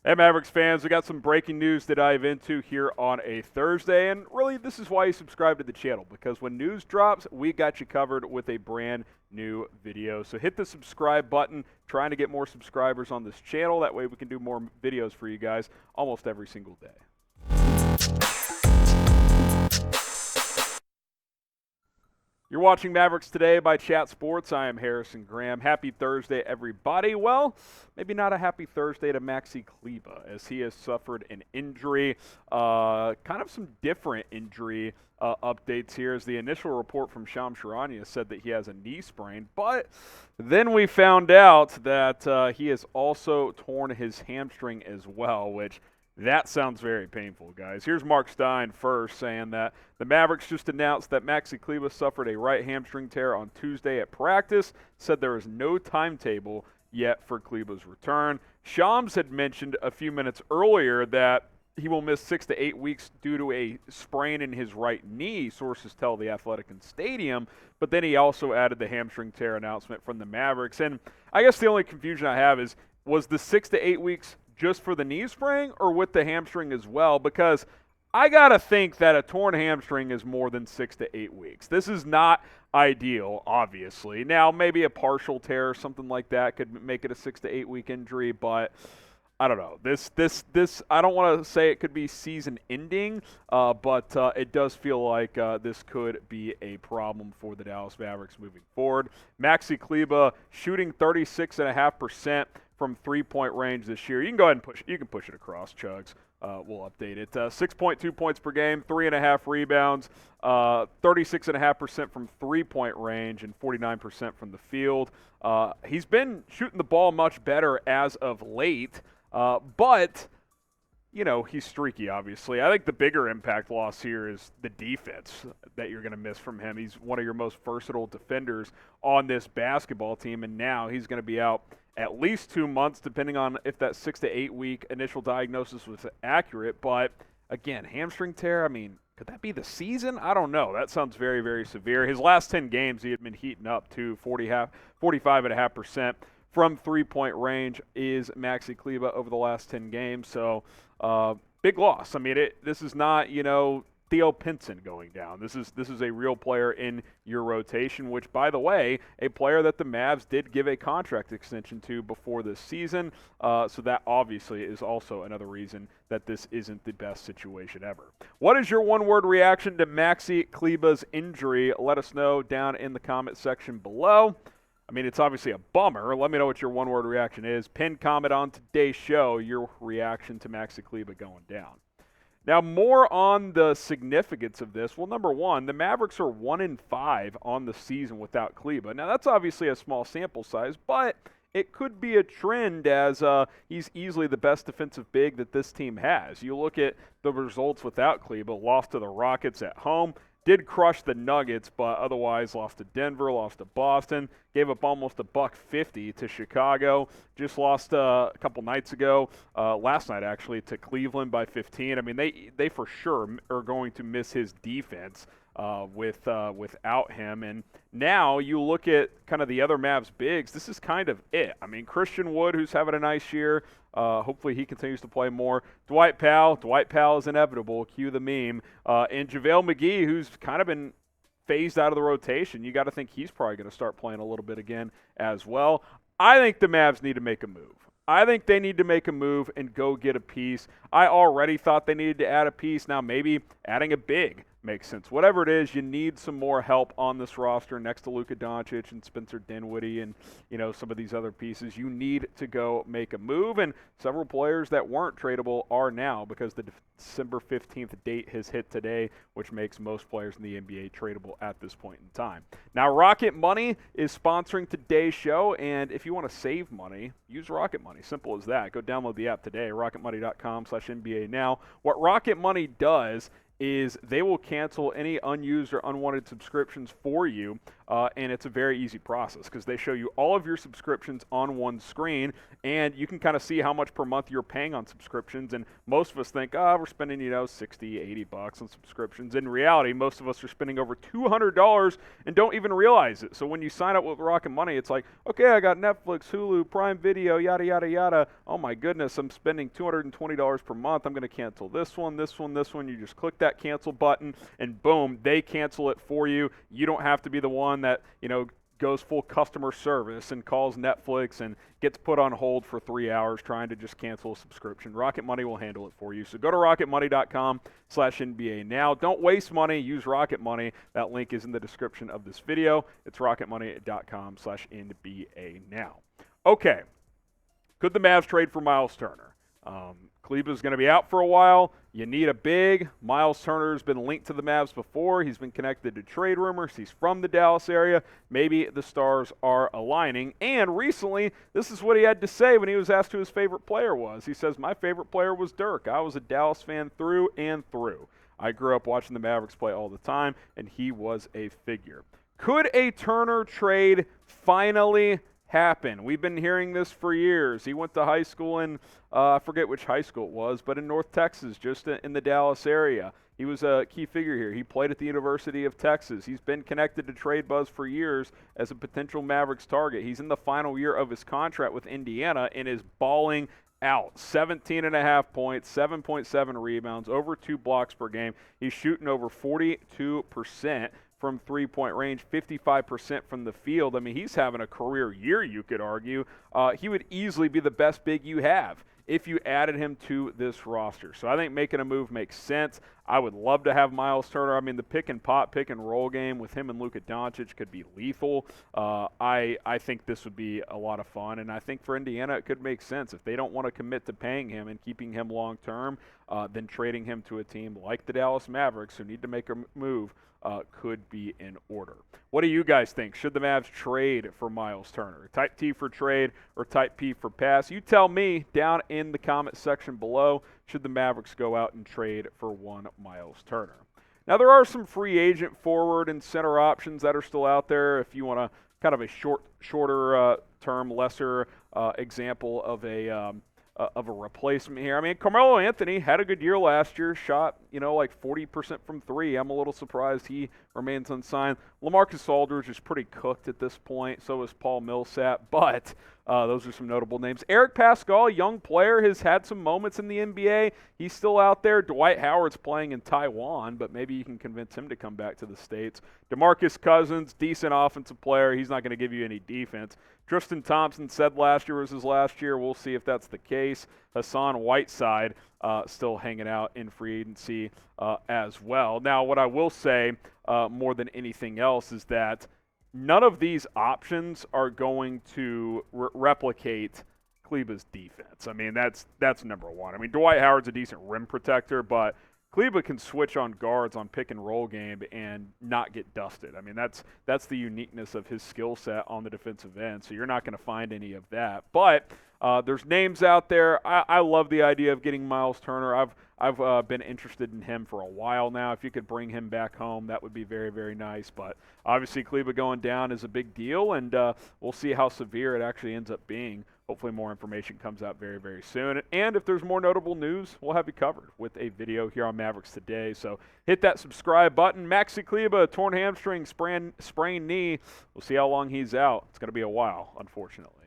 Hey, Mavericks fans, we got some breaking news to dive into here on a Thursday, and really this is why you subscribe to the channel, because when news drops, we got you covered with a brand new video. So hit the subscribe button, trying to get more subscribers on this channel. That way we can do more videos for you guys almost every single day. You're watching Mavericks Today by Chat Sports. I am Harrison Graham. Happy Thursday, everybody. Well, maybe not a happy Thursday to Maxi Kleber, as he has suffered an injury. Kind of some different injury updates here, as the initial report from Charania said that he has a knee sprain, but then we found out that he has also torn his hamstring as well, which that sounds very painful, guys. Here's Marc Stein first saying that the Mavericks just announced that Maxi Kleber suffered a right hamstring tear on Tuesday at practice, said there is no timetable yet for Kleber's return. Shams had mentioned a few minutes earlier that he will miss 6 to 8 weeks due to a sprain in his right knee, sources tell The Athletic and Stadium, but then he also added the hamstring tear announcement from the Mavericks. And I guess the only confusion I have is, was the 6 to 8 weeks just for the knee sprain or with the hamstring as well? Because I got to think that a torn hamstring is more than 6 to 8 weeks. This is not ideal, obviously. Now, maybe a partial tear or something like that could make it a 6 to 8 week injury, but I don't know. This I don't want to say it could be season ending, but it does feel like this could be a problem for the Dallas Mavericks moving forward. Maxi Kleber shooting 36.5% from three-point range this year. You can go ahead and push. You can push it across, Chugs. We'll update it. 6.2 points per game, 3.5 rebounds, 36.5% from three-point range, and 49% from the field. He's been shooting the ball much better as of late, but you know, he's streaky, obviously. I think the bigger impact loss here is the defense that you're going to miss from him. He's one of your most versatile defenders on this basketball team, and now he's going to be out at least 2 months, depending on if that 6 to 8 week initial diagnosis was accurate. But again, hamstring tear, I mean, could that be the season? I don't know. That sounds very, very severe. His last 10 games, he had been heating up to 45.5% from three-point range is Maxi Kleber over the last 10 games. So big loss. I mean, this is not, you know, Theo Pinson going down. This is a real player in your rotation, which, by the way, a player that the Mavs did give a contract extension to before this season. So that obviously is also another reason that this isn't the best situation ever. What is your one-word reaction to Maxi Kleber's injury? Let us know down in the comment section below. I mean, it's obviously a bummer. Let me know what your one-word reaction is. Pin comment on today's show, your reaction to Maxi Kleber going down. Now, more on the significance of this. Well, number one, the Mavericks are 1-5 on the season without Kleber. Now, that's obviously a small sample size, but it could be a trend, as he's easily the best defensive big that this team has. You look at the results without Kleber: lost to the Rockets at home, did crush the Nuggets, but otherwise lost to Denver, lost to Boston, gave up almost $150 to Chicago, just lost a couple nights ago, last night actually, to Cleveland by 15. I mean, they for sure are going to miss his defense without him. And now you look at kind of the other Mavs bigs, this is kind of it. I mean, Christian Wood, who's having a nice year, hopefully he continues to play more. Dwight Powell is inevitable, cue the meme. And JaVale McGee, who's kind of been phased out of the rotation. You got to think he's probably going to start playing a little bit again as well. I think the Mavs need to make a move. I think they need to make a move and go get a piece. I already thought they needed to add a piece. Now maybe adding a big makes sense. Whatever it is, you need some more help on this roster next to Luka Doncic and Spencer Dinwiddie and, you know, some of these other pieces. You need to go make a move, and several players that weren't tradable are now, because the December 15th date has hit today, which makes most players in the NBA tradable at this point in time. Now, Rocket Money is sponsoring today's show, and if you want to save money, use Rocket Money. Simple as that. Go download the app today, rocketmoney.com/NBA now. What Rocket Money does is they will cancel any unused or unwanted subscriptions for you and it's a very easy process because they show you all of your subscriptions on one screen, and you can kind of see how much per month you're paying on subscriptions. And most of us think, we're spending, $60, $80 on subscriptions. In reality, most of us are spending over $200 and don't even realize it. So when you sign up with Rocket Money, it's like, okay, I got Netflix, Hulu, Prime Video, yada, yada, yada. Oh my goodness, I'm spending $220 per month. I'm going to cancel this one, this one, this one. You just click that cancel button and boom, they cancel it for you. You don't have to be the one that, goes full customer service and calls Netflix and gets put on hold for 3 hours trying to just cancel a subscription. Rocket Money will handle it for you. So go to rocketmoney.com/NBA now. Don't waste money. Use Rocket Money. That link is in the description of this video. It's rocketmoney.com/NBA now. Okay. Could the Mavs trade for Myles Turner? Kleber's going to be out for a while. You need a big. Myles Turner's been linked to the Mavs before. He's been connected to trade rumors. He's from the Dallas area. Maybe the stars are aligning. And recently, this is what he had to say when he was asked who his favorite player was. He says, my favorite player was Dirk. I was a Dallas fan through and through. I grew up watching the Mavericks play all the time, and he was a figure. Could a Turner trade finally happen? We've been hearing this for years. He went to high school in, I forget which high school it was, but in North Texas, just in the Dallas area. He was a key figure here. He played at the University of Texas. He's been connected to trade buzz for years as a potential Mavericks target. He's in the final year of his contract with Indiana and is balling out. 17.5 points, 7.7 rebounds, over 2 blocks per game. He's shooting over 42% from three-point range, 55% from the field. I mean, he's having a career year, you could argue. He would easily be the best big you have if you added him to this roster. So I think making a move makes sense. I would love to have Myles Turner. I mean, the pick and roll game with him and Luka Doncic could be lethal. I think this would be a lot of fun, and I think for Indiana it could make sense. If they don't want to commit to paying him and keeping him long-term, then trading him to a team like the Dallas Mavericks who need to make a move could be in order. What do you guys think? Should the Mavs trade for Myles Turner? Type T for trade or type P for pass? You tell me down in the comment section below. Should the Mavericks go out and trade for one Myles Turner? Now, there are some free agent forward and center options that are still out there if you want to kind of a shorter term, lesser example of a replacement here. I mean, Carmelo Anthony had a good year last year, shot, like 40% from three. I'm a little surprised he remains unsigned. LaMarcus Aldridge is pretty cooked at this point. So is Paul Millsap, but those are some notable names. Eric Paschall, young player, has had some moments in the NBA. He's still out there. Dwight Howard's playing in Taiwan, but maybe you can convince him to come back to the States. DeMarcus Cousins, decent offensive player. He's not going to give you any defense. Tristan Thompson said last year was his last year. We'll see if that's the case. Hassan, Whiteside still hanging out in free agency as well. Now, what I will say more than anything else is that none of these options are going to replicate Kleber's defense. I mean, that's number one. I mean, Dwight Howard's a decent rim protector, but Kleber can switch on guards on pick and roll game and not get dusted. I mean, that's the uniqueness of his skill set on the defensive end. So you're not going to find any of that. But there's names out there. I love the idea of getting Myles Turner. I've been interested in him for a while now. If you could bring him back home, that would be very, very nice. But obviously, Kleber going down is a big deal, and we'll see how severe it actually ends up being. Hopefully more information comes out very, very soon. And if there's more notable news, we'll have you covered with a video here on Mavericks Today. So hit that subscribe button. Maxi Kleber, torn hamstring, sprained knee. We'll see how long he's out. It's going to be a while, unfortunately.